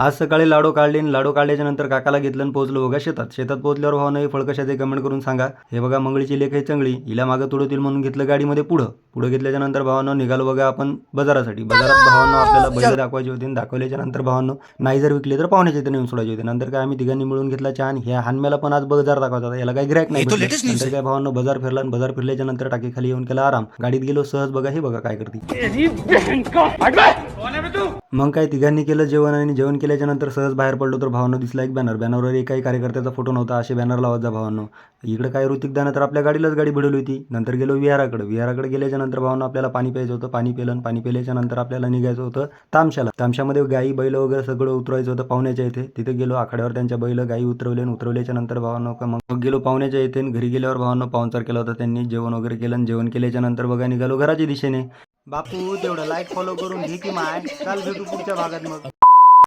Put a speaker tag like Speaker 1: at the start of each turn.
Speaker 1: आज सकाळी लाडू काढली आणि लाडू काढल्याच्या नंतर काकाला घेतलं आणि पोहोचलो बघा शेतात. शेतात पोहोचल्यावर भावानं हे फळ कशाचे कमेंट करून सांगा. हे बघा मंगळीची लेख आहे चंगळी, हिला मागं तुडवतील म्हणून घेतलं गाडीमध्ये पुढं घेतल्याच्या नंतर भावानं निघालो बघा आपण बाजारासाठी. बाजारात भावानं आपल्याला बैल दाखवायची होती आणि दाखवल्याच्या नंतर भावानं नाही जर विकले तर पाहुण्याच्या इथे नेऊन सोडायचे होते. नंतर काय आम्ही तिघांनी मिळून घेतला चहा आणि ह्या हानम्याला पण आज बाजार दाखवायचा होता. याला काही गिऱ्हाईक नाही भेटलं. नंतर काय भावानं बाजार फिरला आणि बाजार फिरल्याच्या नंतर टाकी खाली येऊन केला आराम. गाडीत गेलो सहज बघा हे बघा काय करते. मग काय तिघांनी केलं जेवण आणि जेवण केल्याच्या नंतर सहज बाहेर पडलो तर भावांनो दिसला एक बॅनर. बॅनरवर एकाही कार्यकर्त्याचा फोटो नव्हता. असे बॅनर लावत जा भावांनो. इकडे काय ऋतिक दानं तर आपल्या गाडीलाच गाडी भिडवली होती. नंतर गेलो विहाराकडे गेल्याच्या नंतर भावांनो आपल्याला पाणी प्यायचं होतं. पाणी पिलं आणि पाणी पिल्याच्या नंतर आपल्याला निघायचं होतं तामशाला. तामशामध्ये गाई बैल वगैरे सगळं उतरवायचं होतं पाहुण्याच्या इथे. तिथे गेलो आखाड्यावर त्यांच्या बैल गाई उतरवले आणि उतरवल्याच्या नंतर भावांनो मग गेलो पाहुण्याच्या इथे. घरी गेल्यावर भावांनो पाहुणचार केला होता त्यांनी. जेवण वगैरे केलं आणि जेवण केल्याच्या नंतर बघा निघालो घराच्या दिशेने. बापू तेवढं लाईक फॉलो करून घे की माय. चाल भेटू पुढच्या भागात मग.